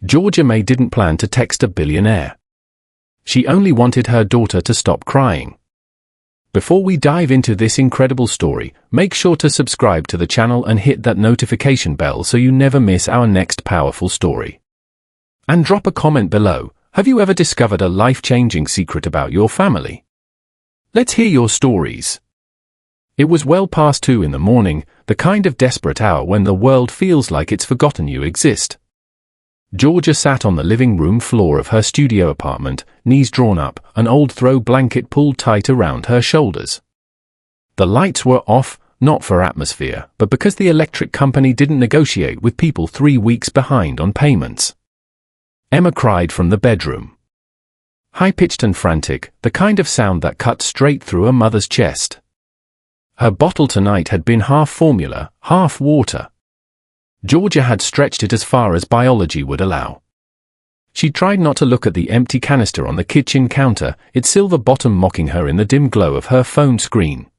Georgia May didn't plan to text a billionaire. She only wanted her daughter to stop crying. Before we dive into this incredible story, make sure to subscribe to the channel and hit that notification bell so you never miss our next powerful story. And drop a comment below. Have you ever discovered a life-changing secret about your family? Let's hear your stories. It was well past 2 in the morning, the kind of desperate hour when the world feels like it's forgotten you exist. Georgia sat on the living room floor of her studio apartment, knees drawn up, an old throw blanket pulled tight around her shoulders. The lights were off, not for atmosphere, but because the electric company didn't negotiate with people 3 weeks behind on payments. Emma cried from the bedroom. High-pitched and frantic, the kind of sound that cut straight through a mother's chest. Her bottle tonight had been half formula, half water. Georgia had stretched it as far as biology would allow. She tried not to look at the empty canister on the kitchen counter, its silver bottom mocking her in the dim glow of her phone screen.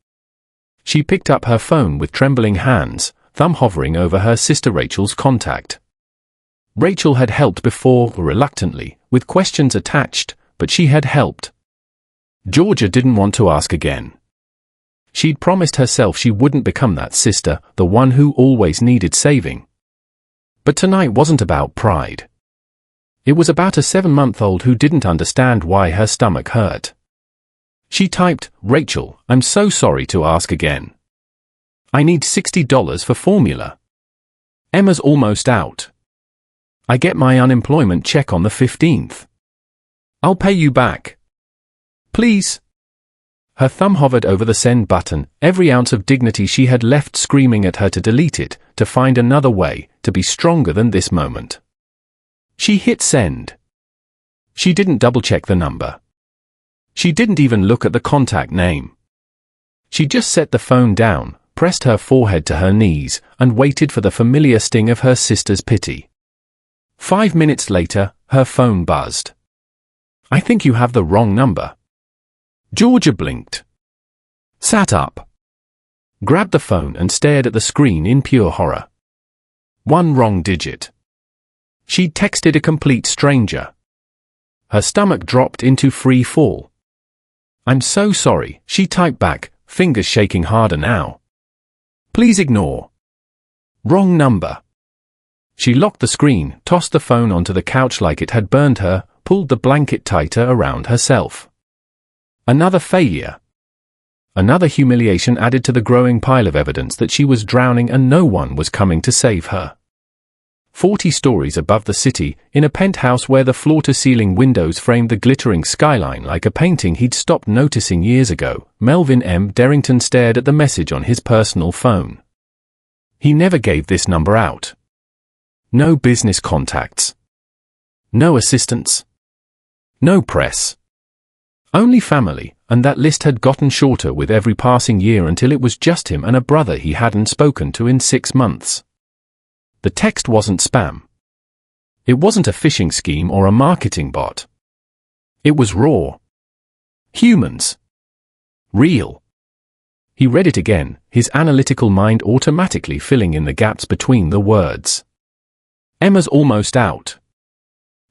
She picked up her phone with trembling hands, thumb hovering over her sister Rachel's contact. Rachel had helped before, reluctantly, with questions attached, but she had helped. Georgia didn't want to ask again. She'd promised herself she wouldn't become that sister, the one who always needed saving. But tonight wasn't about pride. It was about a 7-month-old who didn't understand why her stomach hurt. She typed, "Rachel, I'm so sorry to ask again. I need $60 for formula. Emma's almost out. I get my unemployment check on the 15th. I'll pay you back. Please." Her thumb hovered over the send button, every ounce of dignity she had left screaming at her to delete it, to find another way, to be stronger than this moment. She hit send. She didn't double-check the number. She didn't even look at the contact name. She just set the phone down, pressed her forehead to her knees, and waited for the familiar sting of her sister's pity. 5 minutes later, her phone buzzed. "I think you have the wrong number." Georgia blinked. Sat up. Grabbed the phone and stared at the screen in pure horror. One wrong digit. She'd texted a complete stranger. Her stomach dropped into free fall. "I'm so sorry," she typed back, fingers shaking harder now. "Please ignore." Wrong number. She locked the screen, tossed the phone onto the couch like it had burned her, pulled the blanket tighter around herself. Another failure. Another humiliation added to the growing pile of evidence that she was drowning and no one was coming to save her. 40 stories above the city, in a penthouse where the floor-to-ceiling windows framed the glittering skyline like a painting he'd stopped noticing years ago, Melvin M. Derrington stared at the message on his personal phone. He never gave this number out. No business contacts. No assistants. No press. Only family, and that list had gotten shorter with every passing year until it was just him and a brother he hadn't spoken to in 6 months. The text wasn't spam. It wasn't a phishing scheme or a marketing bot. It was raw. Humans. Real. He read it again, his analytical mind automatically filling in the gaps between the words. "Emma's almost out.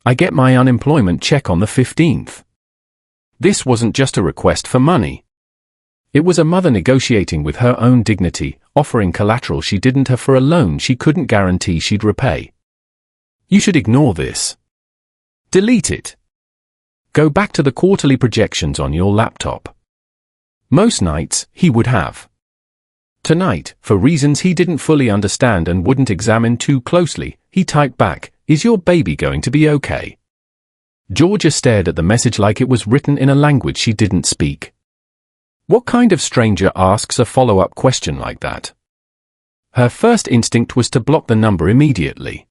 I get my unemployment check on the 15th. This wasn't just a request for money. It was a mother negotiating with her own dignity, offering collateral she didn't have for a loan she couldn't guarantee she'd repay. You should ignore this. Delete it. Go back to the quarterly projections on your laptop. Most nights, he would have. Tonight, for reasons he didn't fully understand and wouldn't examine too closely, he typed back, "Is your baby going to be okay?" Georgia stared at the message like it was written in a language she didn't speak. What kind of stranger asks a follow-up question like that? Her first instinct was to block the number immediately.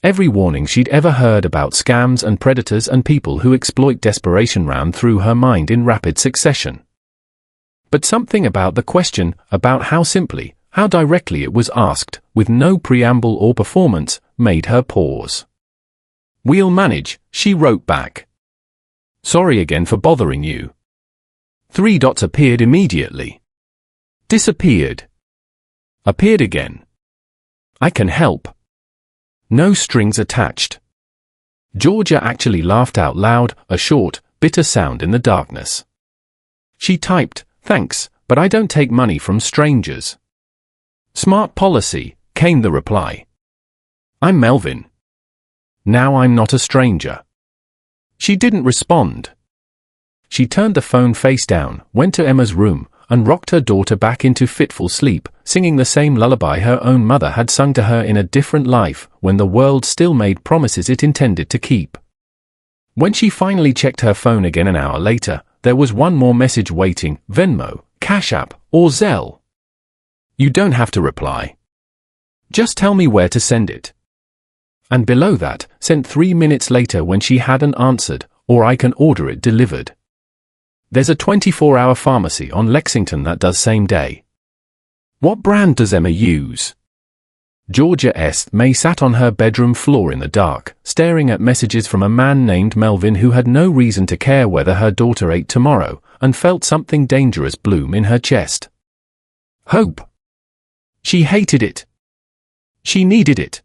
Every warning she'd ever heard about scams and predators and people who exploit desperation ran through her mind in rapid succession. But something about the question, about how simply, how directly it was asked, with no preamble or performance, made her pause. "We'll manage," she wrote back. "Sorry again for bothering you." 3 dots appeared immediately. Disappeared. Appeared again. "I can help." No strings attached. Georgia actually laughed out loud, a short, bitter sound in the darkness. She typed, "Thanks, but I don't take money from strangers." "Smart policy," came the reply. "I'm Melvin. Now I'm not a stranger." She didn't respond. She turned the phone face down, went to Emma's room, and rocked her daughter back into fitful sleep, singing the same lullaby her own mother had sung to her in a different life, when the world still made promises it intended to keep. When she finally checked her phone again an hour later, there was one more message waiting: Venmo, Cash App, or Zelle. "You don't have to reply. Just tell me where to send it." And below that, sent 3 minutes later when she hadn't answered, "Or I can order it delivered. There's a 24-hour pharmacy on Lexington that does same day." What brand does Emma use? Georgia S. May sat on her bedroom floor in the dark, staring at messages from a man named Melvin who had no reason to care whether her daughter ate tomorrow, and felt something dangerous bloom in her chest. Hope. She hated it. She needed it.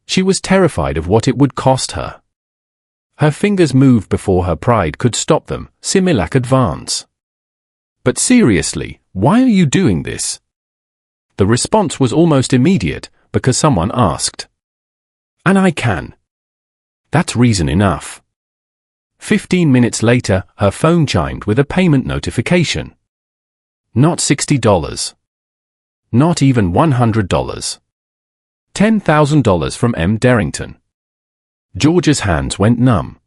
She was terrified of what it would cost her. Her fingers moved before her pride could stop them, Similac advance. "But seriously, why are you doing this?" The response was almost immediate, because someone asked. "And I can." That's reason enough. 15 minutes later, her phone chimed with a payment notification. Not $60. Not even $100. $10,000 from M. Darrington. Georgia's hands went numb.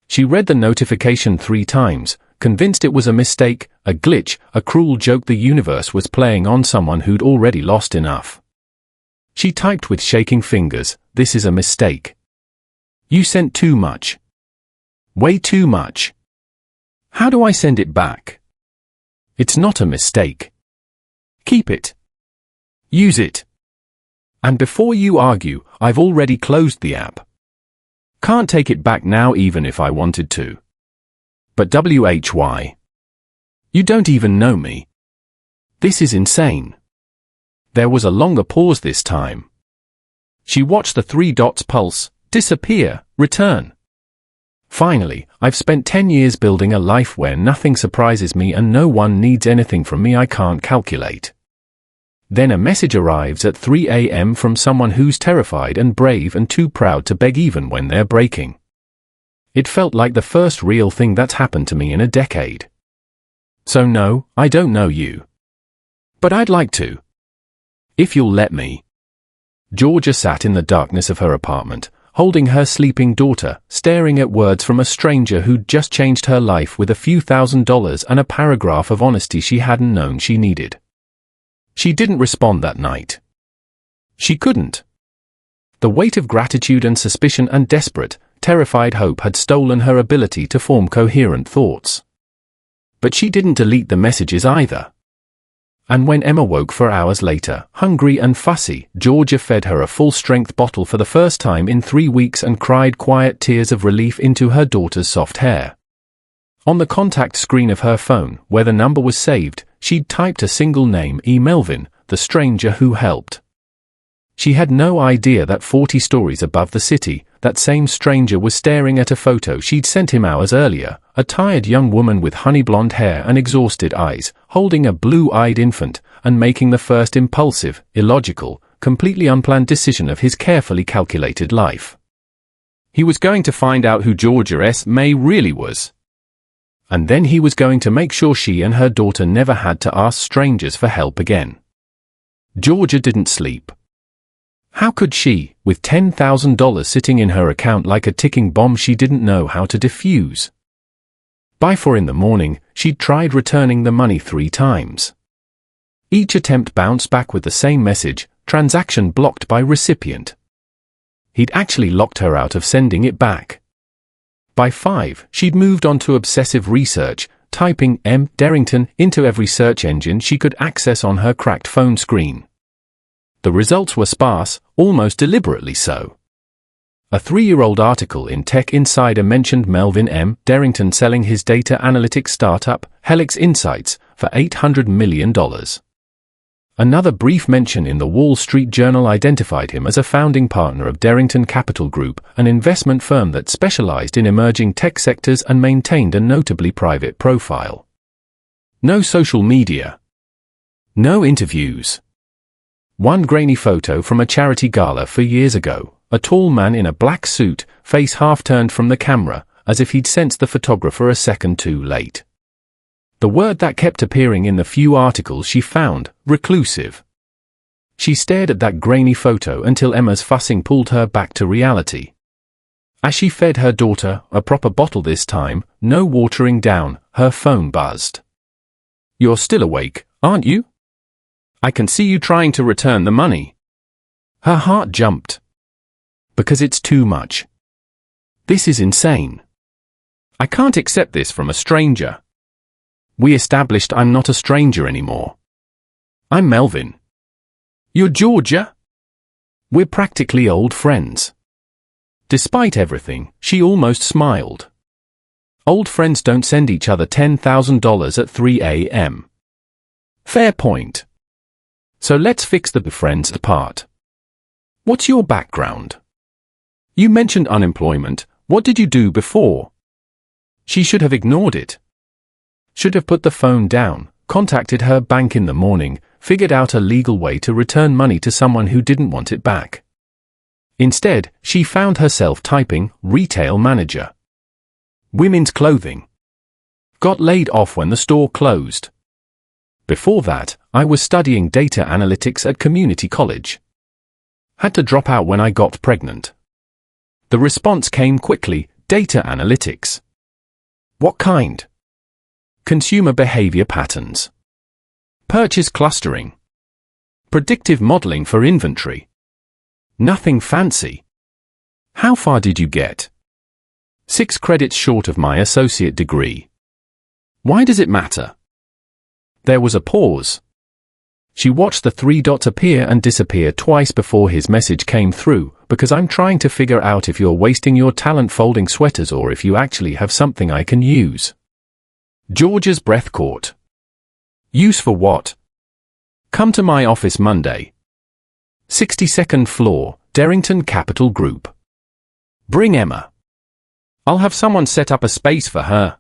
She read the notification 3 times, convinced it was a mistake, a glitch, a cruel joke the universe was playing on someone who'd already lost enough. She typed with shaking fingers, "This is a mistake. You sent too much. Way too much. How do I send it back?" "It's not a mistake. Keep it. Use it. And before you argue, I've already closed the app. Can't take it back now even if I wanted to. But why? You don't even know me. This is insane." There was a longer pause this time. She watched the 3 dots pulse, disappear, return. "Finally, I've spent 10 years building a life where nothing surprises me and no one needs anything from me I can't calculate." Then a message arrives at 3 a.m. from someone who's terrified and brave and too proud to beg even when they're breaking. "It felt like the first real thing that's happened to me in a decade. So no, I don't know you. But I'd like to. If you'll let me." Georgia sat in the darkness of her apartment, holding her sleeping daughter, staring at words from a stranger who'd just changed her life with a few $1,000s and a paragraph of honesty she hadn't known she needed. She didn't respond that night. She couldn't. The weight of gratitude and suspicion and desperate, terrified hope had stolen her ability to form coherent thoughts. But she didn't delete the messages either. And when Emma woke 4 hours later, hungry and fussy, Georgia fed her a full-strength bottle for the first time in 3 weeks and cried quiet tears of relief into her daughter's soft hair. On the contact screen of her phone, where the number was saved, she'd typed a single name: E. Melvin, the stranger who helped. She had no idea that 40 stories above the city, that same stranger was staring at a photo she'd sent him hours earlier, a tired young woman with honey blonde hair and exhausted eyes, holding a blue-eyed infant, and making the first impulsive, illogical, completely unplanned decision of his carefully calculated life. He was going to find out who Georgia S. May really was. And then he was going to make sure she and her daughter never had to ask strangers for help again. Georgia didn't sleep. How could she, with $10,000 sitting in her account like a ticking bomb she didn't know how to defuse? By 4 in the morning, she'd tried returning the money 3 times. Each attempt bounced back with the same message: transaction blocked by recipient. He'd actually locked her out of sending it back. By 5, she'd moved on to obsessive research, typing M. Darrington into every search engine she could access on her cracked phone screen. The results were sparse, almost deliberately so. A 3-year-old article in Tech Insider mentioned Melvin M. Darrington selling his data analytics startup, Helix Insights, for $800 million. Another brief mention in the Wall Street Journal identified him as a founding partner of Darrington Capital Group, an investment firm that specialized in emerging tech sectors and maintained a notably private profile. No social media. No interviews. One grainy photo from a charity gala for years ago, a tall man in a black suit, face half turned from the camera, as if he'd sensed the photographer a second too late. The word that kept appearing in the few articles she found, reclusive. She stared at that grainy photo until Emma's fussing pulled her back to reality. As she fed her daughter, a proper bottle this time, no watering down, her phone buzzed. "You're still awake, aren't you? I can see you trying to return the money." Her heart jumped. Because it's too much. This is insane. I can't accept this from a stranger. We established I'm not a stranger anymore. I'm Melvin. You're Georgia? We're practically old friends. Despite everything, she almost smiled. Old friends don't send each other $10,000 at 3 a.m. Fair point. So let's fix the friends part. What's your background? You mentioned unemployment. What did you do before? She should have ignored it. Should have put the phone down, contacted her bank in the morning, figured out a legal way to return money to someone who didn't want it back. Instead, she found herself typing, retail manager. Women's clothing. Got laid off when the store closed. Before that, I was studying data analytics at community college. Had to drop out when I got pregnant. The response came quickly, data analytics. What kind? Consumer behavior patterns. Purchase clustering. Predictive modeling for inventory. Nothing fancy. How far did you get? 6 credits short of my associate degree. Why does it matter? There was a pause. She watched the 3 dots appear and disappear twice before his message came through, because I'm trying to figure out if you're wasting your talent folding sweaters or if you actually have something I can use. Georgia's breath caught. Use for what? Come to my office Monday. 62nd floor, Darrington Capital Group. Bring Emma. I'll have someone set up a space for her.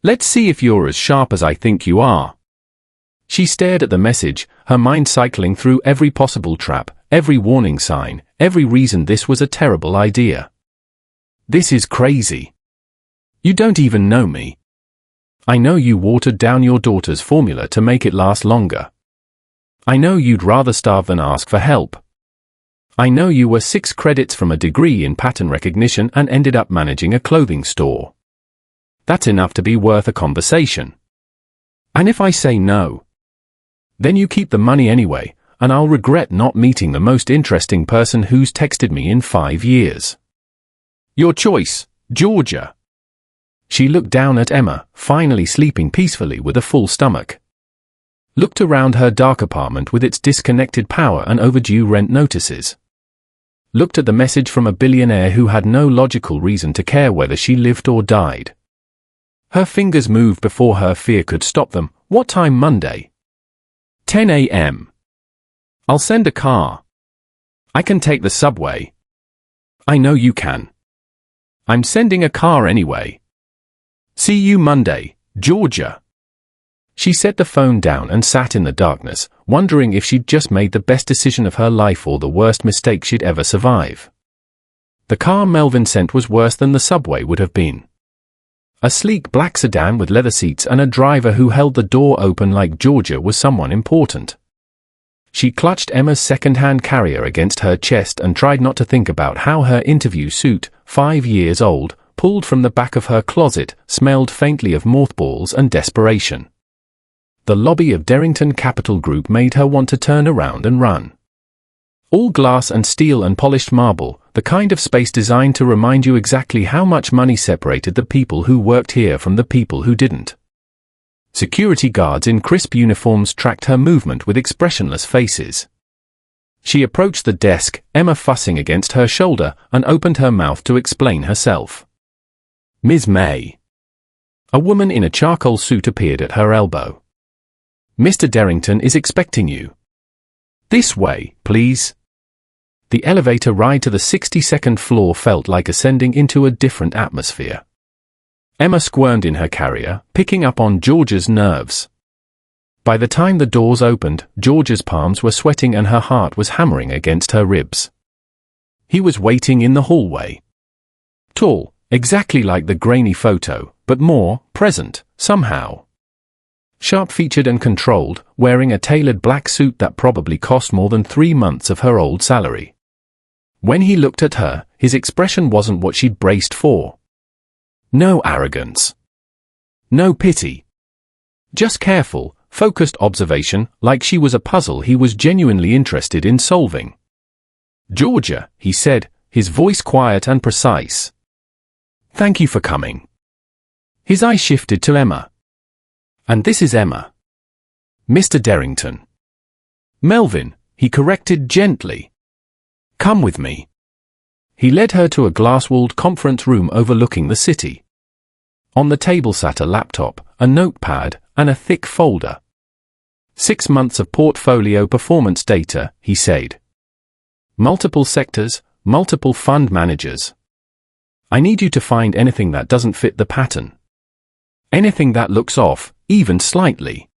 Let's see if you're as sharp as I think you are. She stared at the message, her mind cycling through every possible trap, every warning sign, every reason this was a terrible idea. This is crazy. You don't even know me. I know you watered down your daughter's formula to make it last longer. I know you'd rather starve than ask for help. I know you were 6 credits from a degree in pattern recognition and ended up managing a clothing store. That's enough to be worth a conversation. And if I say no, then you keep the money anyway, and I'll regret not meeting the most interesting person who's texted me in 5 years. Your choice, Georgia. She looked down at Emma, finally sleeping peacefully with a full stomach. Looked around her dark apartment with its disconnected power and overdue rent notices. Looked at the message from a billionaire who had no logical reason to care whether she lived or died. Her fingers moved before her fear could stop them. What time Monday? 10 a.m. I'll send a car. I can take the subway. I know you can. I'm sending a car anyway. See you Monday, Georgia. She set the phone down and sat in the darkness, wondering if she'd just made the best decision of her life or the worst mistake she'd ever survive. The car Melvin sent was worse than the subway would have been. A sleek black sedan with leather seats and a driver who held the door open like Georgia was someone important. She clutched Emma's second-hand carrier against her chest and tried not to think about how her interview suit, 5 years old, pulled from the back of her closet, smelled faintly of mothballs and desperation. The lobby of Darrington Capital Group made her want to turn around and run. All glass and steel and polished marble, the kind of space designed to remind you exactly how much money separated the people who worked here from the people who didn't. Security guards in crisp uniforms tracked her movement with expressionless faces. She approached the desk, Emma fussing against her shoulder, and opened her mouth to explain herself. Ms. May. A woman in a charcoal suit appeared at her elbow. Mr. Darrington is expecting you. This way, please. The elevator ride to the 62nd floor felt like ascending into a different atmosphere. Emma squirmed in her carrier, picking up on George's nerves. By the time the doors opened, George's palms were sweating and her heart was hammering against her ribs. He was waiting in the hallway. Tall, exactly like the grainy photo, but more present, somehow. Sharp-featured and controlled, wearing a tailored black suit that probably cost more than 3 months of her old salary. When he looked at her, his expression wasn't what she'd braced for. No arrogance. No pity. Just careful, focused observation, like she was a puzzle he was genuinely interested in solving. "Georgia," he said, his voice quiet and precise. "Thank you for coming." His eye shifted to Emma. "And this is Emma. Mr. Darrington." "Melvin," he corrected gently. "Come with me." He led her to a glass-walled conference room overlooking the city. On the table sat a laptop, a notepad, and a thick folder. 6 months of portfolio performance data, he said. Multiple sectors, multiple fund managers. I need you to find anything that doesn't fit the pattern. Anything that looks off, even slightly.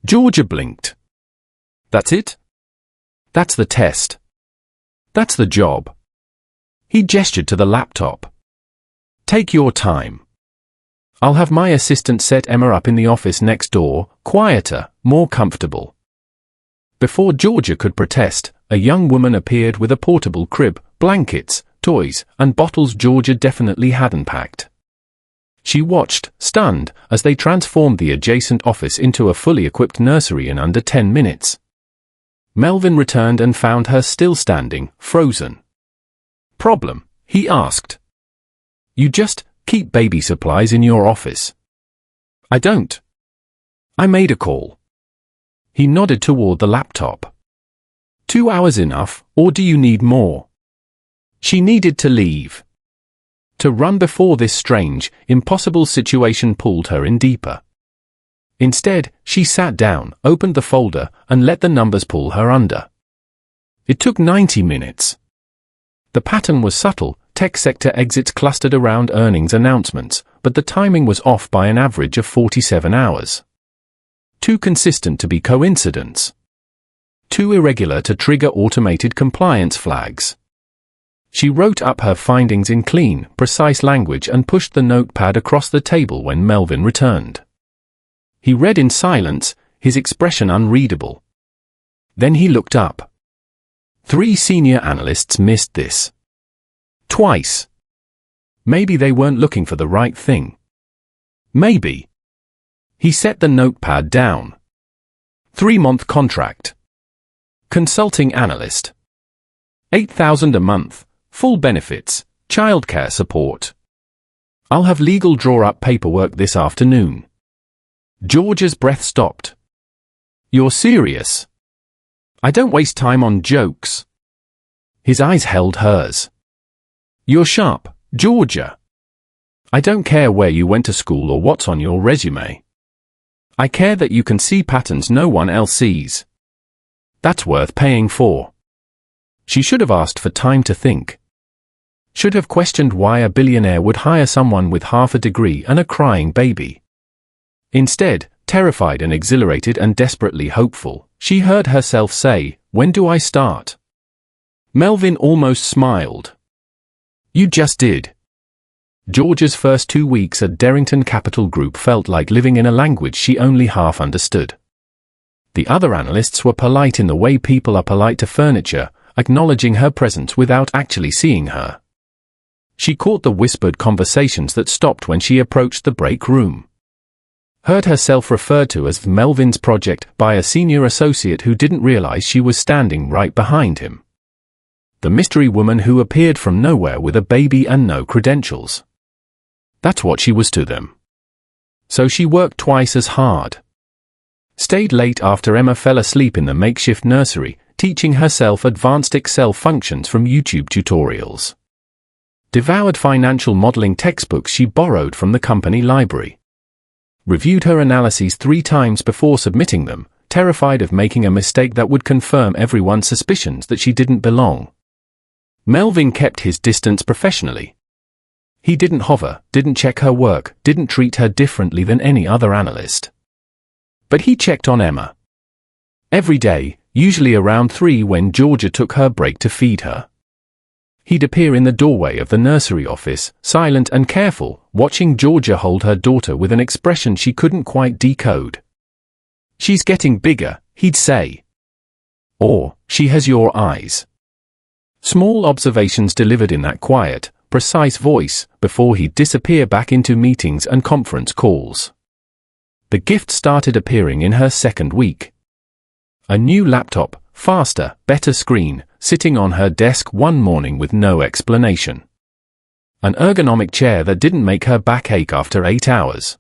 Georgia blinked. That's it? That's the test. That's the job. He gestured to the laptop. Take your time. I'll have my assistant set Emma up in the office next door, quieter, more comfortable. Before Georgia could protest, a young woman appeared with a portable crib, blankets, toys, and bottles Georgia definitely hadn't packed. She watched, stunned, as they transformed the adjacent office into a fully equipped nursery in under 10 minutes. Melvin returned and found her still standing, frozen. "Problem?" he asked. "You just keep baby supplies in your office." "I don't. I made a call." He nodded toward the laptop. 2 hours enough, or do you need more? She needed to leave. To run before this strange, impossible situation pulled her in deeper. Instead, she sat down, opened the folder, and let the numbers pull her under. It took 90 minutes. The pattern was subtle, tech sector exits clustered around earnings announcements, but the timing was off by an average of 47 hours. Too consistent to be coincidence. Too irregular to trigger automated compliance flags. She wrote up her findings in clean, precise language and pushed the notepad across the table when Melvin returned. He read in silence, his expression unreadable. Then he looked up. 3 senior analysts missed this. Twice. Maybe they weren't looking for the right thing. Maybe. He set the notepad down. 3-month contract. Consulting analyst. $8,000 a month, full benefits, childcare support. I'll have legal draw up paperwork this afternoon. George's breath stopped. You're serious? I don't waste time on jokes. His eyes held hers. You're sharp, Georgia. I don't care where you went to school or what's on your resume. I care that you can see patterns no one else sees. That's worth paying for. She should have asked for time to think. Should have questioned why a billionaire would hire someone with half a degree and a crying baby. Instead, terrified and exhilarated and desperately hopeful, she heard herself say, "When do I start?" Melvin almost smiled. You just did. Georgia's first 2 weeks at Darrington Capital Group felt like living in a language she only half understood. The other analysts were polite in the way people are polite to furniture, acknowledging her presence without actually seeing her. She caught the whispered conversations that stopped when she approached the break room. Heard herself referred to as Melvin's project by a senior associate who didn't realize she was standing right behind him. The mystery woman who appeared from nowhere with a baby and no credentials. That's what she was to them. So she worked twice as hard. Stayed late after Emma fell asleep in the makeshift nursery, teaching herself advanced Excel functions from YouTube tutorials. Devoured financial modeling textbooks she borrowed from the company library. reviewed her analyses 3 times before submitting them, terrified of making a mistake that would confirm everyone's suspicions that she didn't belong. Melvin kept his distance professionally. He didn't hover, didn't check her work, didn't treat her differently than any other analyst. But he checked on Emma. Every day, usually around 3 when Georgia took her break to feed her. He'd appear in the doorway of the nursery office, silent and careful, watching Georgia hold her daughter with an expression she couldn't quite decode. "She's getting bigger," he'd say. Or, "She has your eyes." Small observations delivered in that quiet, precise voice, before he'd disappear back into meetings and conference calls. The gift started appearing in her 2nd week. A new laptop, faster, better screen, sitting on her desk one morning with no explanation. An ergonomic chair that didn't make her back ache after 8 hours.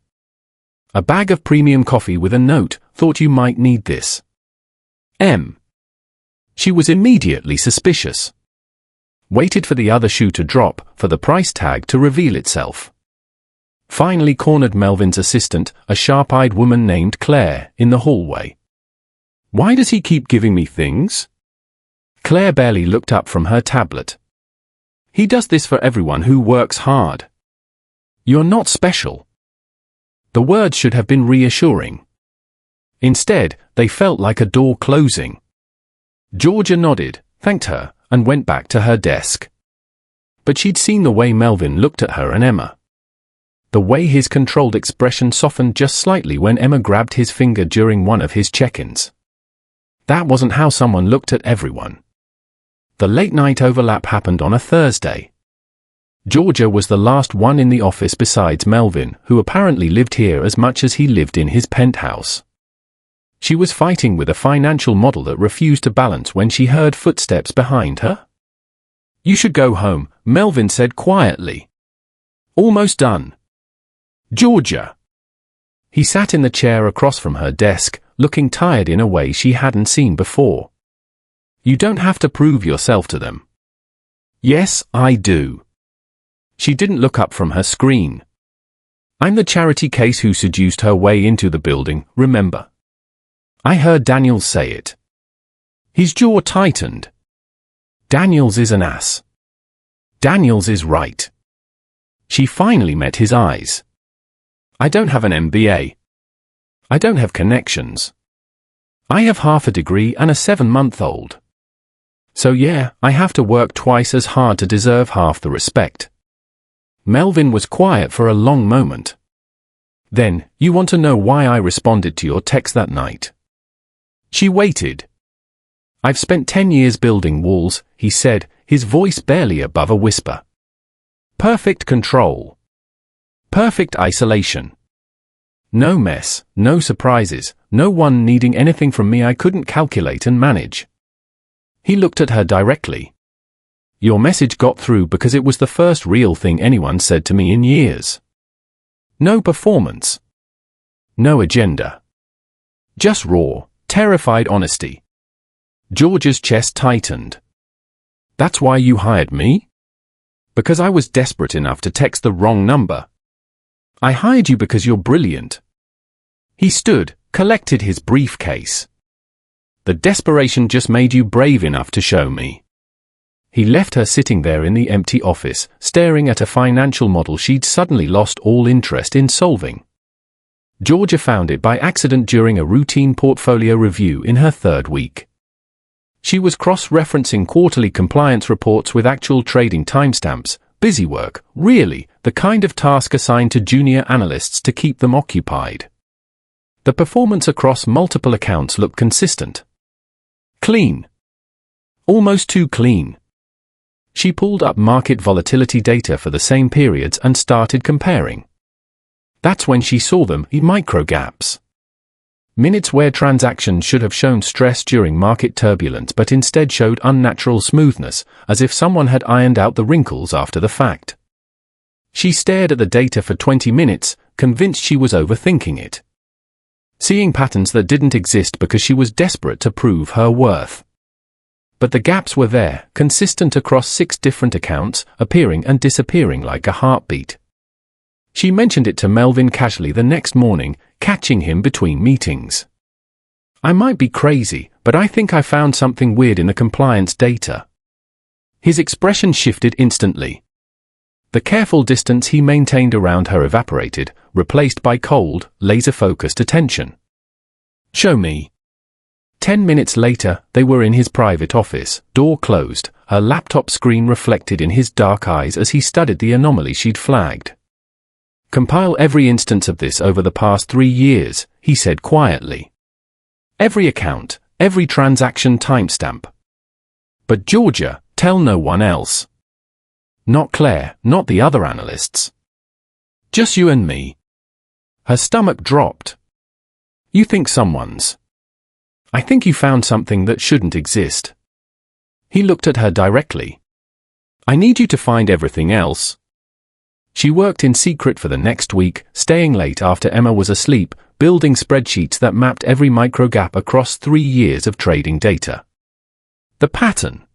A bag of premium coffee with a note, "Thought you might need this. M." She was immediately suspicious. Waited for the other shoe to drop, for the price tag to reveal itself. Finally cornered Melvin's assistant, a sharp-eyed woman named Claire, in the hallway. "Why does he keep giving me things?" Claire barely looked up from her tablet. "He does this for everyone who works hard. You're not special." The words should have been reassuring. Instead, they felt like a door closing. Georgia nodded, thanked her, and went back to her desk. But she'd seen the way Melvin looked at her and Emma. The way his controlled expression softened just slightly when Emma grabbed his finger during one of his check-ins. That wasn't how someone looked at everyone. The late-night overlap happened on a Thursday. Georgia was the last one in the office besides Melvin, who apparently lived here as much as he lived in his penthouse. She was fighting with a financial model that refused to balance when she heard footsteps behind her. "You should go home," Melvin said quietly. "Almost done." "Georgia." He sat in the chair across from her desk, looking tired in a way she hadn't seen before. "You don't have to prove yourself to them." "Yes, I do." She didn't look up from her screen. "I'm the charity case who seduced her way into the building, remember?" "I heard Daniels say it." His jaw tightened. "Daniels is an ass. Daniels is right." She finally met his eyes. "I don't have an MBA. I don't have connections. I have half a degree and a 7-month-old. So yeah, I have to work twice as hard to deserve half the respect." Melvin was quiet for a long moment. Then, "You want to know why I responded to your text that night?" She waited. "I've spent 10 years building walls," he said, his voice barely above a whisper. "Perfect control. Perfect isolation. No mess, no surprises, no one needing anything from me I couldn't calculate and manage." He looked at her directly. "Your message got through because it was the first real thing anyone said to me in years. No performance. No agenda. Just raw, terrified honesty." George's chest tightened. "That's why you hired me?" "Because I was desperate enough to text the wrong number." "I hired you because you're brilliant." He stood, collected his briefcase. "The desperation just made you brave enough to show me." He left her sitting there in the empty office, staring at a financial model she'd suddenly lost all interest in solving. Georgia found it by accident during a routine portfolio review in her 3rd week. She was cross-referencing quarterly compliance reports with actual trading timestamps, busy work, really, the kind of task assigned to junior analysts to keep them occupied. The performance across multiple accounts looked consistent. Clean. Almost too clean. She pulled up market volatility data for the same periods and started comparing. That's when she saw them in micro gaps. Minutes where transactions should have shown stress during market turbulence but instead showed unnatural smoothness, as if someone had ironed out the wrinkles after the fact. She stared at the data for 20 minutes, convinced she was overthinking it. Seeing patterns that didn't exist because she was desperate to prove her worth. But the gaps were there, consistent across 6 different accounts, appearing and disappearing like a heartbeat. She mentioned it to Melvin casually the next morning, catching him between meetings. I might be crazy, but I think I found something weird in the compliance data. His expression shifted instantly. The careful distance he maintained around her evaporated, replaced by cold, laser-focused attention. Show me. 10 minutes later, they were in his private office, door closed, her laptop screen reflected in his dark eyes as he studied the anomaly she'd flagged. Compile every instance of this over the past 3 years, he said quietly. Every account, every transaction timestamp. But Georgia, tell no one else. Not Claire, not the other analysts. Just you and me. Her stomach dropped. You think someone's. I think you found something that shouldn't exist. He looked at her directly. I need you to find everything else. She worked in secret for the next week, staying late after Emma was asleep, building spreadsheets that mapped every microgap across 3 years of trading data. The pattern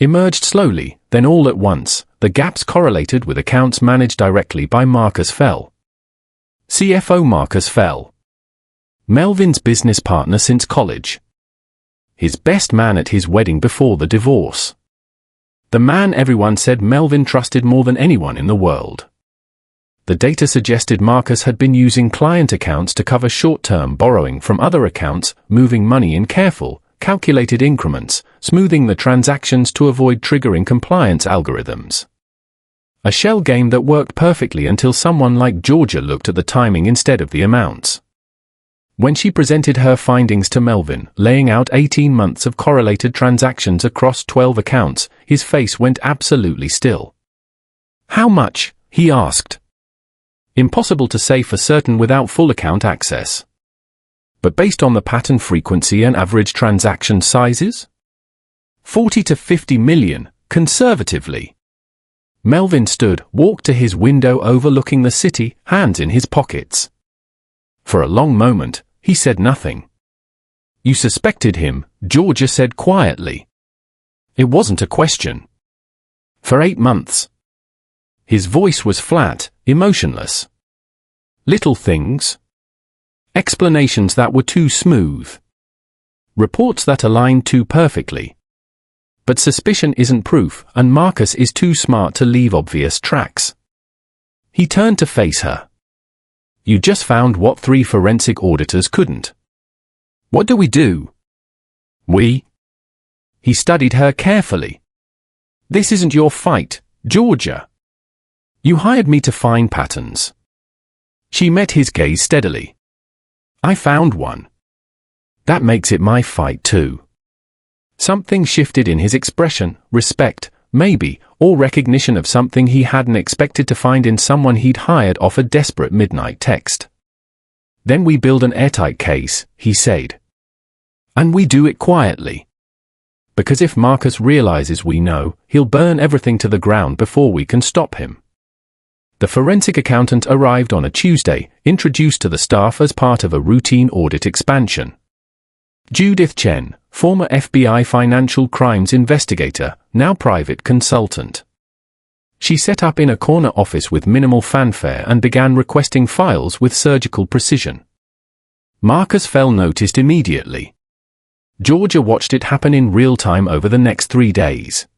emerged slowly, then all at once, the gaps correlated with accounts managed directly by Marcus Fell. CFO Marcus Fell. Melvin's business partner since college. His best man at his wedding before the divorce. The man everyone said Melvin trusted more than anyone in the world. The data suggested Marcus had been using client accounts to cover short-term borrowing from other accounts, moving money in careful, calculated increments, smoothing the transactions to avoid triggering compliance algorithms. A shell game that worked perfectly until someone like Georgia looked at the timing instead of the amounts. When she presented her findings to Melvin, laying out 18 months of correlated transactions across 12 accounts, his face went absolutely still. How much? He asked. Impossible to say for certain without full account access. But based on the pattern frequency and average transaction sizes? 40 to 50 million, conservatively. Melvin stood, walked to his window overlooking the city, hands in his pockets. For a long moment, he said nothing. You suspected him, Georgia said quietly. It wasn't a question. For 8 months. His voice was flat, emotionless. Little things. Explanations that were too smooth. Reports that aligned too perfectly. But suspicion isn't proof, and Marcus is too smart to leave obvious tracks. He turned to face her. You just found what 3 forensic auditors couldn't. What do we do? We? He studied her carefully. This isn't your fight, Georgia. You hired me to find patterns. She met his gaze steadily. I found one. That makes it my fight too. Something shifted in his expression, respect, maybe, or recognition of something he hadn't expected to find in someone he'd hired off a desperate midnight text. Then we build an airtight case, he said. And we do it quietly. Because if Marcus realizes we know, he'll burn everything to the ground before we can stop him. The forensic accountant arrived on a Tuesday, introduced to the staff as part of a routine audit expansion. Judith Chen, former FBI financial crimes investigator, now private consultant. She set up in a corner office with minimal fanfare and began requesting files with surgical precision. Marcus Fell noticed immediately. Georgia watched it happen in real time over the next 3 days.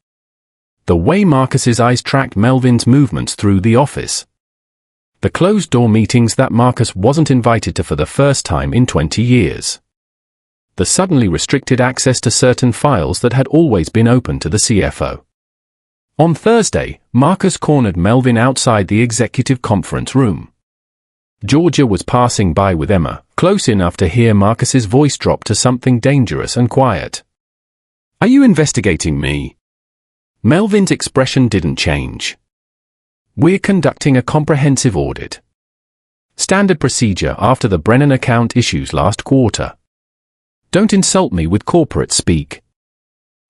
The way Marcus's eyes tracked Melvin's movements through the office. The closed-door meetings that Marcus wasn't invited to for the first time in 20 years. The suddenly restricted access to certain files that had always been open to the CFO. On Thursday, Marcus cornered Melvin outside the executive conference room. Georgia was passing by with Emma, close enough to hear Marcus's voice drop to something dangerous and quiet. Are you investigating me? Melvin's expression didn't change. We're conducting a comprehensive audit. Standard procedure after the Brennan account issues last quarter. Don't insult me with corporate speak.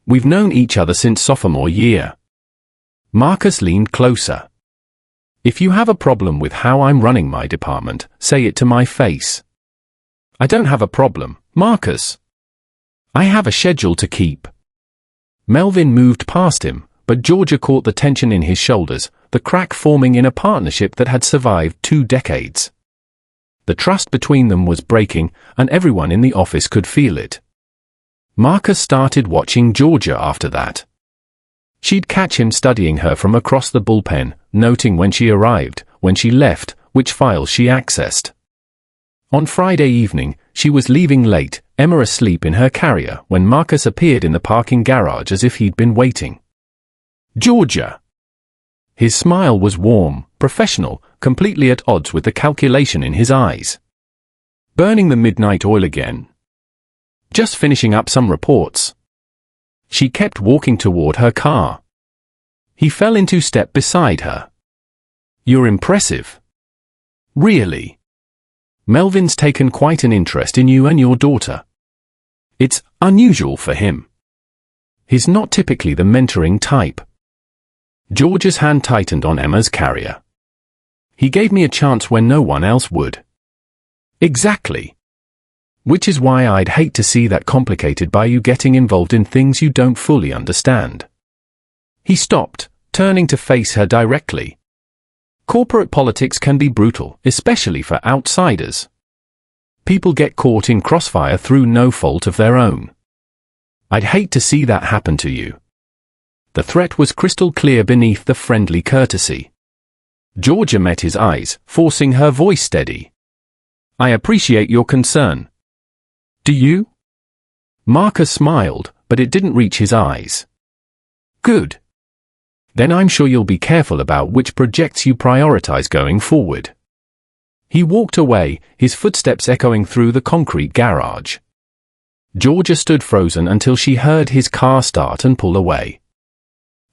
We've known each other since sophomore year. Marcus leaned closer. If you have a problem with how I'm running my department, say it to my face. I don't have a problem, Marcus. I have a schedule to keep. Melvin moved past him, but Georgia caught the tension in his shoulders, the crack forming in a partnership that had survived 2 decades. The trust between them was breaking, and everyone in the office could feel it. Marcus started watching Georgia after that. She'd catch him studying her from across the bullpen, noting when she arrived, when she left, which files she accessed. On Friday evening, she was leaving late, Emma asleep in her carrier, when Marcus appeared in the parking garage as if he'd been waiting. "Georgia!" His smile was warm, professional, completely at odds with the calculation in his eyes. "Burning the midnight oil again?" "Just finishing up some reports." She kept walking toward her car. He fell into step beside her. "You're impressive." "Really? Melvin's taken quite an interest in you and your daughter." It's unusual for him. He's not typically the mentoring type. George's hand tightened on Emma's carrier. "He gave me a chance when no one else would." "Exactly. Which is why I'd hate to see that complicated by you getting involved in things you don't fully understand." He stopped, turning to face her directly. "Corporate politics can be brutal, especially for outsiders. People get caught in crossfire through no fault of their own. I'd hate to see that happen to you." The threat was crystal clear beneath the friendly courtesy. Georgia met his eyes, forcing her voice steady. "I appreciate your concern." "Do you?" Marcus smiled, but it didn't reach his eyes. "Good. Then I'm sure you'll be careful about which projects you prioritize going forward." He walked away, his footsteps echoing through the concrete garage. Georgia stood frozen until she heard his car start and pull away.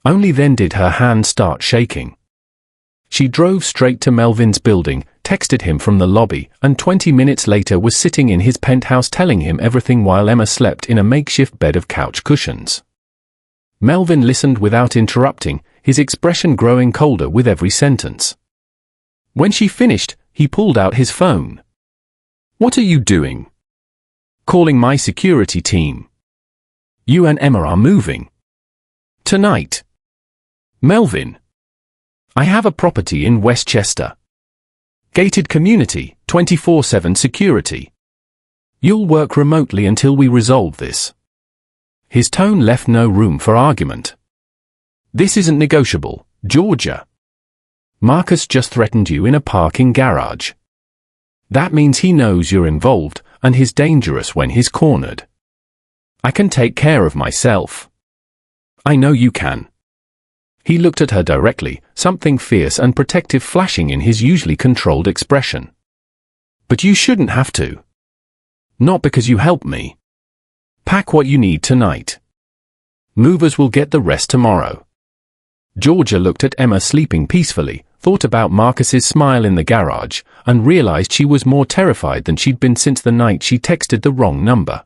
Only then did her hand start shaking. She drove straight to Melvin's building, texted him from the lobby, and 20 minutes later was sitting in his penthouse telling him everything while Emma slept in a makeshift bed of couch cushions. Melvin listened without interrupting, his expression growing colder with every sentence. When she finished, he pulled out his phone. "What are you doing?" "Calling my security team. You and Emma are moving. Tonight." "Melvin, I have a property in Westchester. Gated community, 24/7 security. You'll work remotely until we resolve this." His tone left no room for argument. "This isn't negotiable, Georgia. Marcus just threatened you in a parking garage. That means he knows you're involved, and he's dangerous when he's cornered. I can take care of myself." "I know you can." He looked at her directly, something fierce and protective flashing in his usually controlled expression. "But you shouldn't have to. Not because you helped me. Pack what you need tonight. Movers will get the rest tomorrow." Georgia looked at Emma sleeping peacefully, thought about Marcus's smile in the garage, and realized she was more terrified than she'd been since the night she texted the wrong number.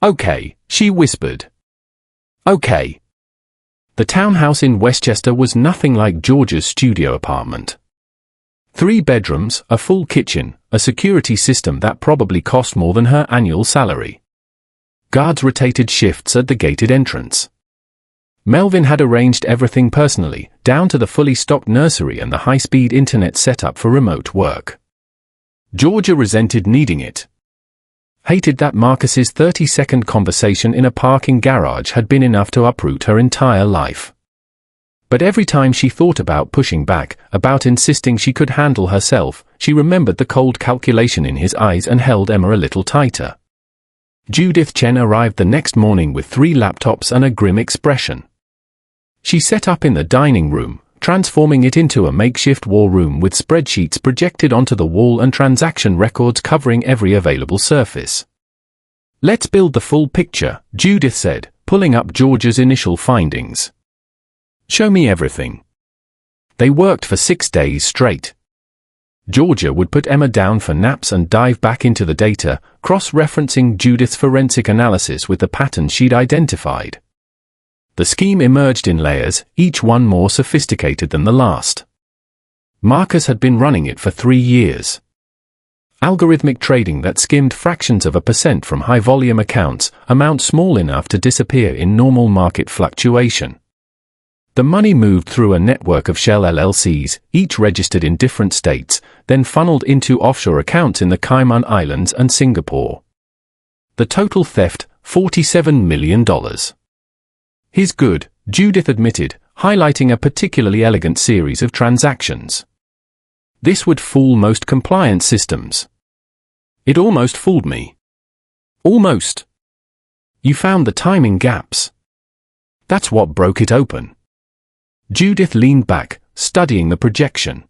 "Okay," she whispered. "Okay." The townhouse in Westchester was nothing like Georgia's studio apartment. 3 bedrooms, a full kitchen, a security system that probably cost more than her annual salary. Guards rotated shifts at the gated entrance. Melvin had arranged everything personally, down to the fully stocked nursery and the high-speed internet setup for remote work. Georgia resented needing it. Hated that Marcus's 30-second conversation in a parking garage had been enough to uproot her entire life. But every time she thought about pushing back, about insisting she could handle herself, she remembered the cold calculation in his eyes and held Emma a little tighter. Judith Chen arrived the next morning with 3 laptops and a grim expression. She set up in the dining room, transforming it into a makeshift war room with spreadsheets projected onto the wall and transaction records covering every available surface. "Let's build the full picture," Judith said, pulling up Georgia's initial findings. "Show me everything." They worked for 6 days straight. Georgia would put Emma down for naps and dive back into the data, cross-referencing Judith's forensic analysis with the patterns she'd identified. The scheme emerged in layers, each one more sophisticated than the last. Marcus had been running it for 3 years. Algorithmic trading that skimmed fractions of a percent from high-volume accounts, amounts small enough to disappear in normal market fluctuation. The money moved through a network of shell LLCs, each registered in different states, then funneled into offshore accounts in the Cayman Islands and Singapore. The total theft, $47 million. "He's good," Judith admitted, highlighting a particularly elegant series of transactions. "This would fool most compliance systems." "It almost fooled me." "Almost. You found the timing gaps. That's what broke it open." Judith leaned back, studying the projection.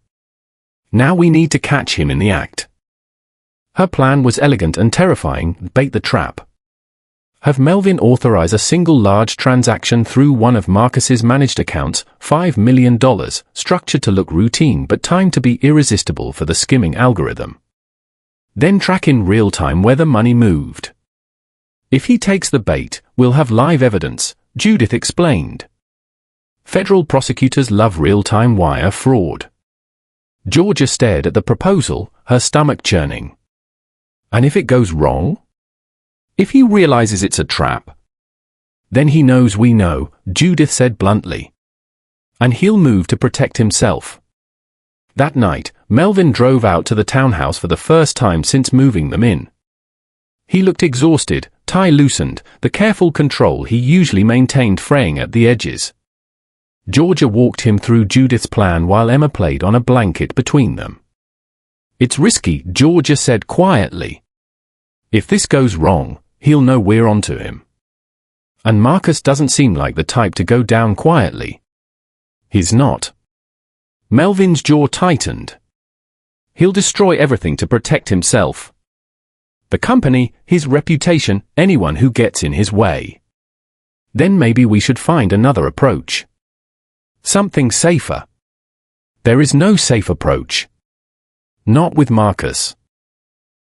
"Now we need to catch him in the act." Her plan was elegant and terrifying: bait the trap. Have Melvin authorize a single large transaction through one of Marcus's managed accounts, $5 million, structured to look routine but timed to be irresistible for the skimming algorithm. Then track in real time where the money moved. "If he takes the bait, we'll have live evidence," Judith explained. Federal prosecutors love real-time wire fraud. Georgia stared at the proposal, her stomach churning. "And if it goes wrong? If he realizes it's a trap?" "Then he knows we know," Judith said bluntly. "And he'll move to protect himself." That night, Melvin drove out to the townhouse for the first time since moving them in. He looked exhausted, tie loosened, the careful control he usually maintained fraying at the edges. Georgia walked him through Judith's plan while Emma played on a blanket between them. "It's risky," Georgia said quietly. "If this goes wrong, he'll know we're onto him. And Marcus doesn't seem like the type to go down quietly." "He's not." Melvin's jaw tightened. "He'll destroy everything to protect himself. The company, his reputation, anyone who gets in his way. Then maybe we should find another approach. Something safer." "There is no safe approach. Not with Marcus."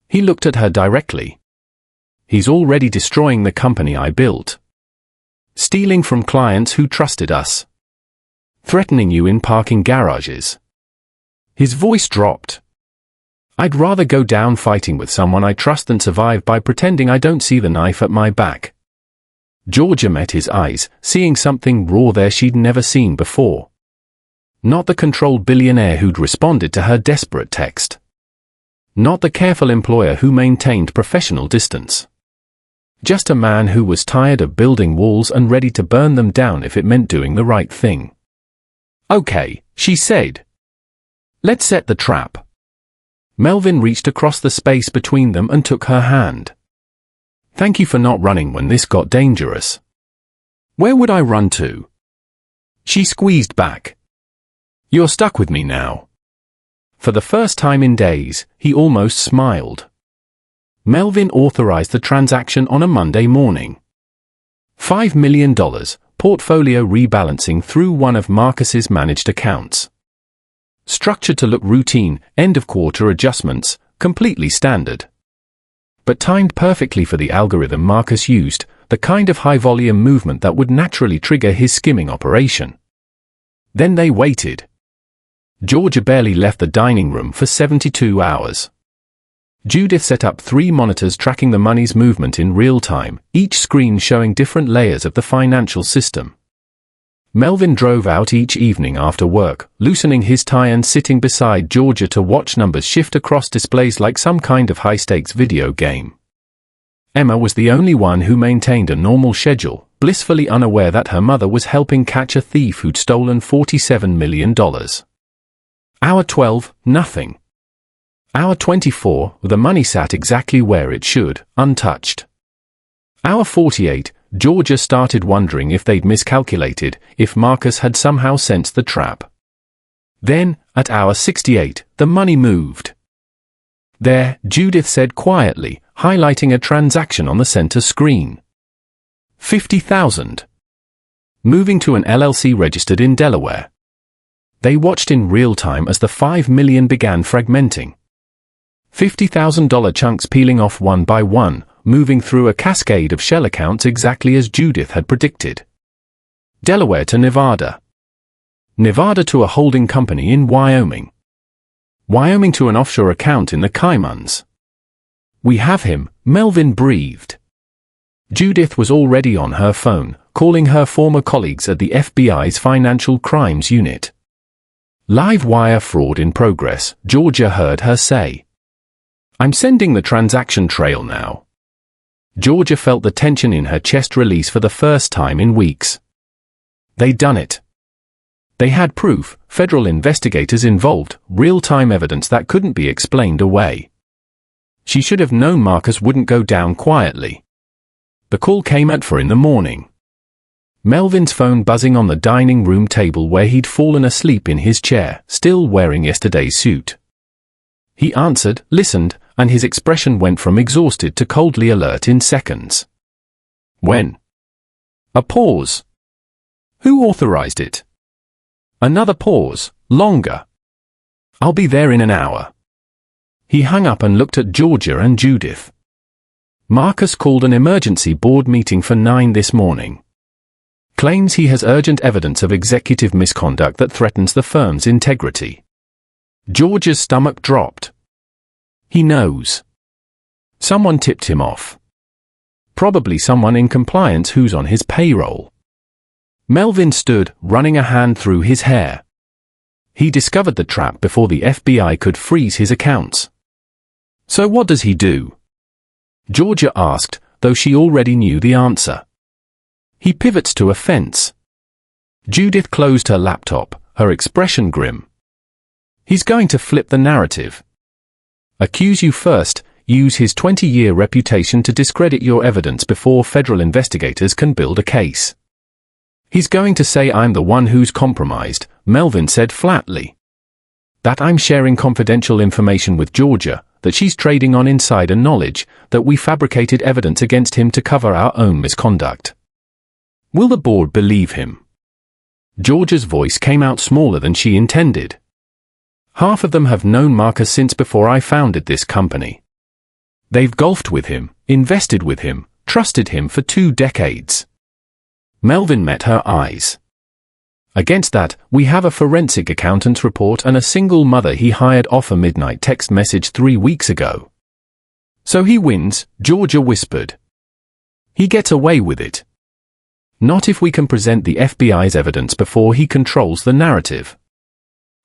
He looked at her directly. "He's already destroying the company I built. Stealing from clients who trusted us. Threatening you in parking garages." His voice dropped. "I'd rather go down fighting with someone I trust than survive by pretending I don't see the knife at my back." Georgia met his eyes, seeing something raw there she'd never seen before. Not the controlled billionaire who'd responded to her desperate text. Not the careful employer who maintained professional distance. Just a man who was tired of building walls and ready to burn them down if it meant doing the right thing. "Okay," she said. "Let's set the trap." Melvin reached across the space between them and took her hand. "Thank you for not running when this got dangerous." "Where would I run to?" She squeezed back. "You're stuck with me now." For the first time in days, he almost smiled. Melvin authorized the transaction on a Monday morning. $5 million, portfolio rebalancing through one of Marcus's managed accounts. Structured to look routine, end-of-quarter adjustments, completely standard. But timed perfectly for the algorithm Marcus used, the kind of high-volume movement that would naturally trigger his skimming operation. Then they waited. Georgia barely left the dining room for 72 hours. Judith set up 3 monitors tracking the money's movement in real time, each screen showing different layers of the financial system. Melvin drove out each evening after work, loosening his tie and sitting beside Georgia to watch numbers shift across displays like some kind of high-stakes video game. Emma was the only one who maintained a normal schedule, blissfully unaware that her mother was helping catch a thief who'd stolen $47 million. Hour 12, nothing. Hour 24, the money sat exactly where it should, untouched. Hour 48, Georgia started wondering if they'd miscalculated, if Marcus had somehow sensed the trap. Then, at hour 68, the money moved. "There," Judith said quietly, highlighting a transaction on the center screen. $50,000. Moving to an LLC registered in Delaware. They watched in real time as the $5 million began fragmenting. $50,000 chunks peeling off one by one, moving through a cascade of shell accounts exactly as Judith had predicted. Delaware to Nevada. Nevada to a holding company in Wyoming. Wyoming to an offshore account in the Caymans. "We have him," Melvin breathed. Judith was already on her phone, calling her former colleagues at the FBI's Financial Crimes Unit. "Live wire fraud in progress," Georgia heard her say. "I'm sending the transaction trail now." Georgia felt the tension in her chest release for the first time in weeks. They'd done it. They had proof, federal investigators involved, real-time evidence that couldn't be explained away. She should have known Marcus wouldn't go down quietly. The call came at 4 in the morning. Melvin's phone buzzing on the dining room table where he'd fallen asleep in his chair, still wearing yesterday's suit. He answered, listened, and his expression went from exhausted to coldly alert in seconds. "When?" A pause. "Who authorized it?" Another pause, longer. "I'll be there in an hour." He hung up and looked at Georgia and Judith. "Marcus called an emergency board meeting for 9 this morning. Claims he has urgent evidence of executive misconduct that threatens the firm's integrity." Georgia's stomach dropped. He knows. Someone tipped him off. Probably someone in compliance who's on his payroll. Melvin stood, running a hand through his hair. He discovered the trap before the FBI could freeze his accounts. "So what does he do?" Georgia asked, though she already knew the answer. "He pivots to offense." Judith closed her laptop, her expression grim. "He's going to flip the narrative. Accuse you first, use his 20-year reputation to discredit your evidence before federal investigators can build a case. He's going to say I'm the one who's compromised," Melvin said flatly. "That I'm sharing confidential information with Georgia, that she's trading on insider knowledge, that we fabricated evidence against him to cover our own misconduct. Will the board believe him?" Georgia's voice came out smaller than she intended. "Half of them have known Marcus since before I founded this company. They've golfed with him, invested with him, trusted him for 2 decades. Melvin met her eyes. "Against that, we have a forensic accountant's report and a single mother he hired off a midnight text message 3 weeks ago." "So he wins," Georgia whispered. "He gets away with it. Not if we can present the FBI's evidence before he controls the narrative."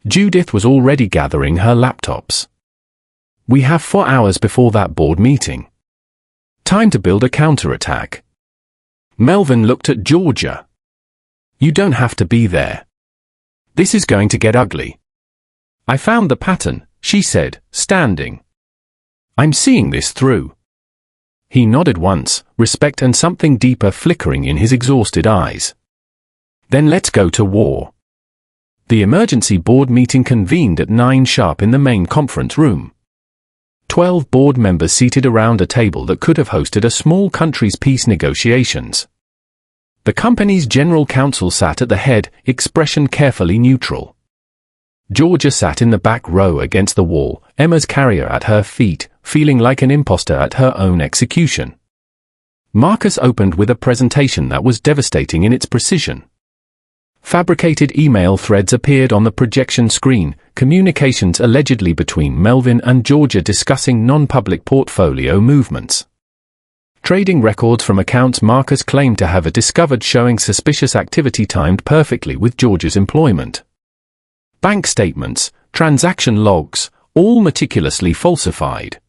Judith was already gathering her laptops. "We have 4 hours before that board meeting. Time to build a counterattack." Melvin looked at Georgia. "You don't have to be there. This is going to get ugly." "I found the pattern," she said, standing. "I'm seeing this through." He nodded once, respect and something deeper flickering in his exhausted eyes. "Then let's go to war." The emergency board meeting convened at 9 sharp in the main conference room. 12 board members seated around a table that could have hosted a small country's peace negotiations. The company's general counsel sat at the head, expression carefully neutral. Georgia sat in the back row against the wall, Emma's carrier at her feet, feeling like an imposter at her own execution. Marcus opened with a presentation that was devastating in its precision. Fabricated email threads appeared on the projection screen, communications allegedly between Melvin and Georgia discussing non-public portfolio movements. Trading records from accounts Marcus claimed to have discovered showing suspicious activity timed perfectly with Georgia's employment. Bank statements, transaction logs, all meticulously falsified.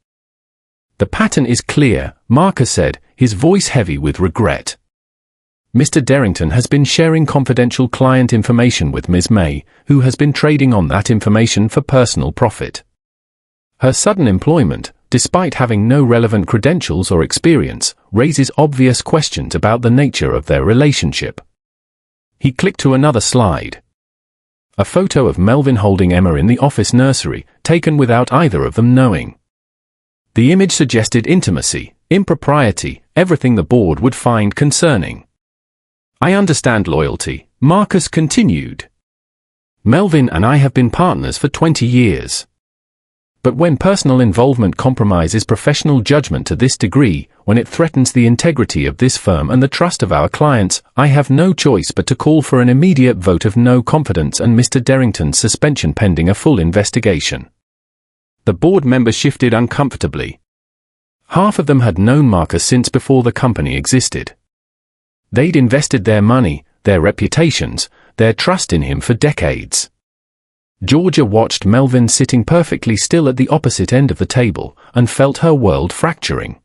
"The pattern is clear," Marcus said, his voice heavy with regret. "Mr. Derrington has been sharing confidential client information with Ms. May, who has been trading on that information for personal profit. Her sudden employment, despite having no relevant credentials or experience, raises obvious questions about the nature of their relationship." He clicked to another slide. A photo of Melvin holding Emma in the office nursery, taken without either of them knowing. The image suggested intimacy, impropriety, everything the board would find concerning. "I understand loyalty," Marcus continued. "Melvin and I have been partners for 20 years. But when personal involvement compromises professional judgment to this degree, when it threatens the integrity of this firm and the trust of our clients, I have no choice but to call for an immediate vote of no confidence and Mr. Derrington's suspension pending a full investigation." The board members shifted uncomfortably. Half of them had known Marcus since before the company existed. They'd invested their money, their reputations, their trust in him for decades. Georgia watched Melvin sitting perfectly still at the opposite end of the table and felt her world fracturing.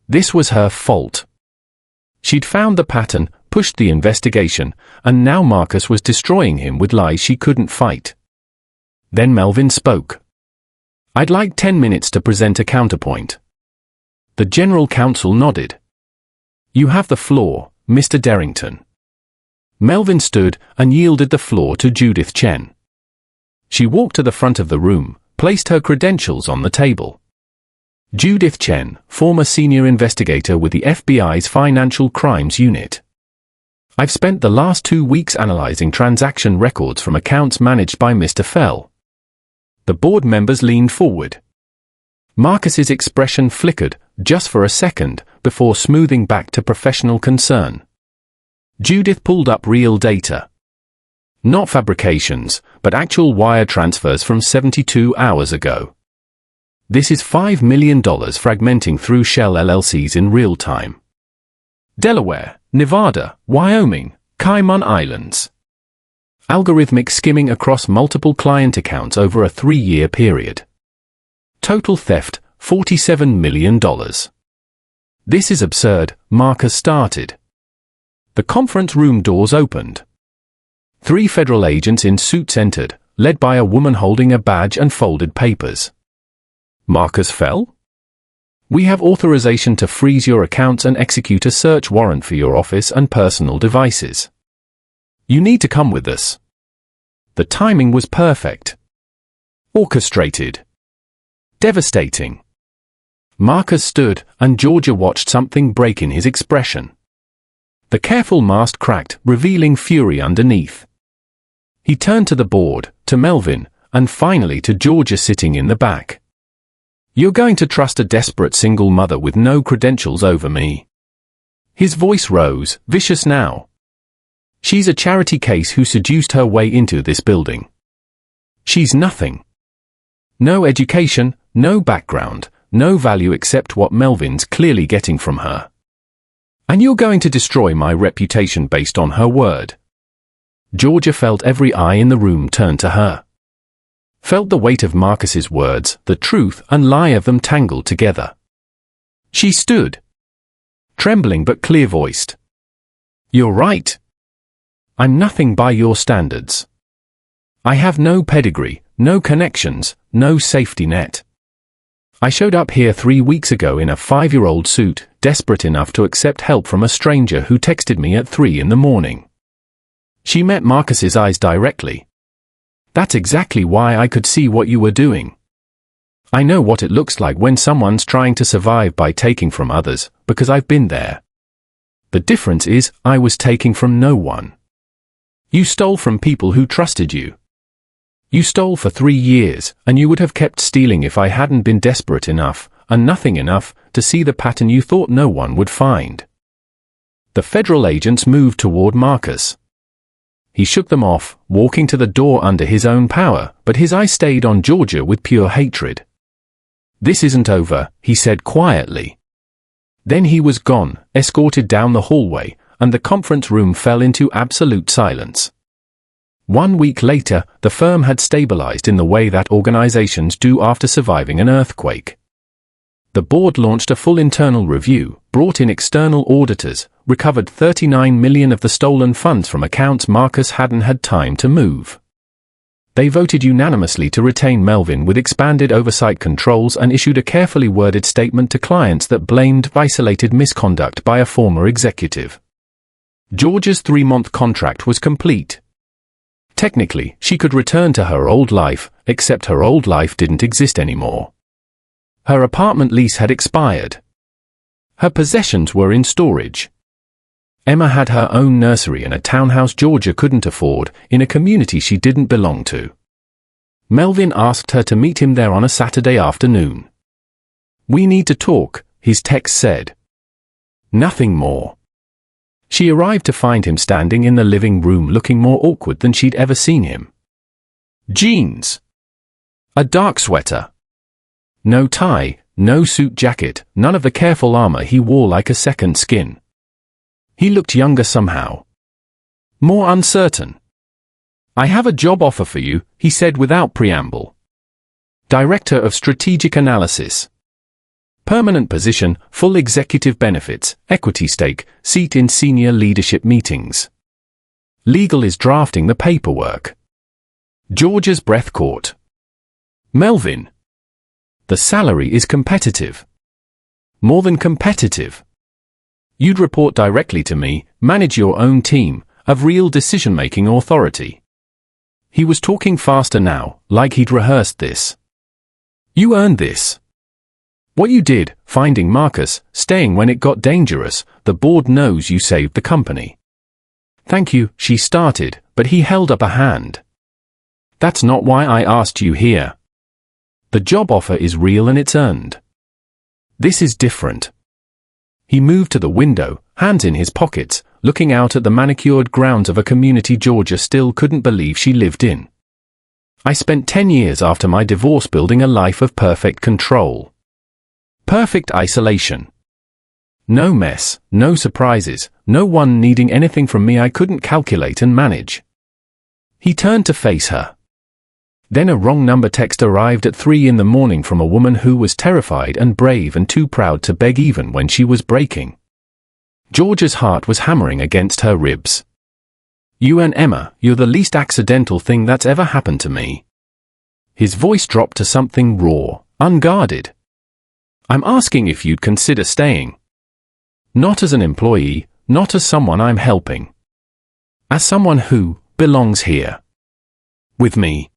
This was her fault. She'd found the pattern, pushed the investigation, and now Marcus was destroying him with lies she couldn't fight. Then Melvin spoke. "I'd like 10 minutes to present a counterpoint." The general counsel nodded. "You have the floor, Mr. Derrington." Melvin stood and yielded the floor to Judith Chen. She walked to the front of the room, placed her credentials on the table. Judith Chen, former senior investigator with the FBI's Financial Crimes Unit. "I've spent the last 2 weeks analyzing transaction records from accounts managed by Mr. Fell." The board members leaned forward. Marcus's expression flickered, just for a second, before smoothing back to professional concern. Judith pulled up real data. Not fabrications, but actual wire transfers from 72 hours ago. This is $5 million fragmenting through shell LLCs in real time. Delaware, Nevada, Wyoming, Cayman Islands. Algorithmic skimming across multiple client accounts over a 3-year period. Total theft, $47 million. "This is absurd," Marcus started. The conference room doors opened. 3 federal agents in suits entered, led by a woman holding a badge and folded papers. "Marcus Fell? We have authorization to freeze your accounts and execute a search warrant for your office and personal devices. You need to come with us." The timing was perfect. Orchestrated. Devastating. Marcus stood, and Georgia watched something break in his expression. The careful mask cracked, revealing fury underneath. He turned to the board, to Melvin, and finally to Georgia sitting in the back. "You're going to trust a desperate single mother with no credentials over me?" His voice rose, vicious now. "She's a charity case who seduced her way into this building. She's nothing. No education, no background, no value except what Melvin's clearly getting from her. And you're going to destroy my reputation based on her word." Georgia felt every eye in the room turn to her. Felt the weight of Marcus's words, the truth and lie of them tangled together. She stood, trembling but clear-voiced. "You're right. I'm nothing by your standards. I have no pedigree, no connections, no safety net. I showed up here 3 weeks ago in a 5-year-old suit, desperate enough to accept help from a stranger who texted me at 3 in the morning." She met Marcus's eyes directly. "That's exactly why I could see what you were doing. I know what it looks like when someone's trying to survive by taking from others, because I've been there. The difference is, I was taking from no one. You stole from people who trusted you. You stole for 3 years, and you would have kept stealing if I hadn't been desperate enough, and nothing enough, to see the pattern you thought no one would find." The federal agents moved toward Marcus. He shook them off, walking to the door under his own power, but his eye stayed on Georgia with pure hatred. "This isn't over," he said quietly. Then he was gone, escorted down the hallway, and the conference room fell into absolute silence. 1 week later, the firm had stabilized in the way that organizations do after surviving an earthquake. The board launched a full internal review, brought in external auditors, recovered $39 million of the stolen funds from accounts Marcus hadn't had time to move. They voted unanimously to retain Melvin with expanded oversight controls and issued a carefully worded statement to clients that blamed isolated misconduct by a former executive. Georgia's 3-month contract was complete. Technically, she could return to her old life, except her old life didn't exist anymore. Her apartment lease had expired. Her possessions were in storage. Emma had her own nursery in a townhouse Georgia couldn't afford, in a community she didn't belong to. Melvin asked her to meet him there on a Saturday afternoon. "We need to talk," his text said. Nothing more. She arrived to find him standing in the living room looking more awkward than she'd ever seen him. Jeans. A dark sweater. No tie, no suit jacket, none of the careful armor he wore like a second skin. He looked younger somehow. More uncertain. "I have a job offer for you," he said without preamble. Director of Strategic Analysis. Permanent position, full executive benefits, equity stake, seat in senior leadership meetings. Legal is drafting the paperwork. Georgia's breath caught. "Melvin. The salary is competitive. More than competitive. You'd report directly to me, manage your own team, have real decision-making authority." He was talking faster now, like he'd rehearsed this. "You earned this. What you did, finding Marcus, staying when it got dangerous, the board knows you saved the company." "Thank you," she started, but he held up a hand. "That's not why I asked you here. The job offer is real and it's earned. This is different." He moved to the window, hands in his pockets, looking out at the manicured grounds of a community Georgia still couldn't believe she lived in. "I spent 10 years after my divorce building a life of perfect control. Perfect isolation. No mess, no surprises, no one needing anything from me I couldn't calculate and manage." He turned to face her. Then a wrong number text arrived at 3 in the morning from a woman who was terrified and brave and too proud to beg even when she was breaking. Georgia's heart was hammering against her ribs. "You and Emma, you're the least accidental thing that's ever happened to me." His voice dropped to something raw, unguarded. "I'm asking if you'd consider staying. Not as an employee, not as someone I'm helping. As someone who belongs here. With me."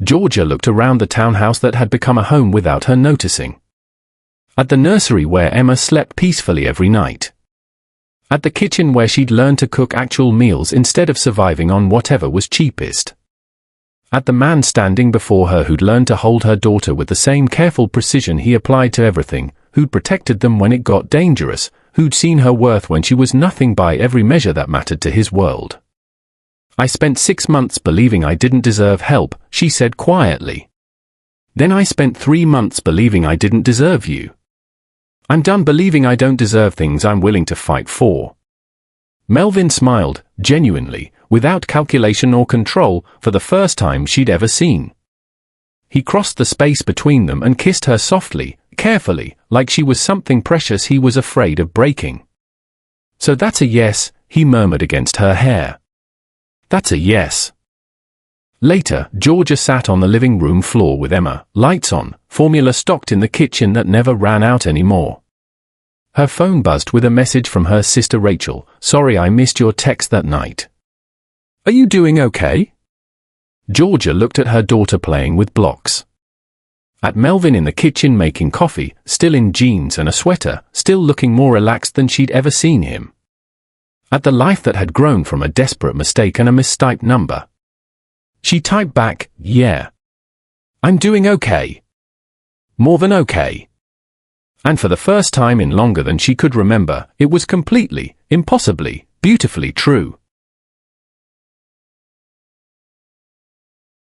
Georgia looked around the townhouse that had become a home without her noticing. At the nursery where Emma slept peacefully every night. At the kitchen where she'd learned to cook actual meals instead of surviving on whatever was cheapest. At the man standing before her who'd learned to hold her daughter with the same careful precision he applied to everything, who'd protected them when it got dangerous, who'd seen her worth when she was nothing by every measure that mattered to his world. "I spent 6 months believing I didn't deserve help," she said quietly. "Then I spent 3 months believing I didn't deserve you. I'm done believing I don't deserve things I'm willing to fight for." Melvin smiled, genuinely, without calculation or control, for the first time she'd ever seen. He crossed the space between them and kissed her softly, carefully, like she was something precious he was afraid of breaking. "So that's a yes," he murmured against her hair. "That's a yes." Later, Georgia sat on the living room floor with Emma, lights on, formula stocked in the kitchen that never ran out anymore. Her phone buzzed with a message from her sister Rachel. "Sorry I missed your text that night. Are you doing okay?" Georgia looked at her daughter playing with blocks. At Melvin in the kitchen making coffee, still in jeans and a sweater, still looking more relaxed than she'd ever seen him. At the life that had grown from a desperate mistake and a mistyped number. She typed back, "Yeah. I'm doing okay. More than okay." And for the first time in longer than she could remember, it was completely, impossibly, beautifully true.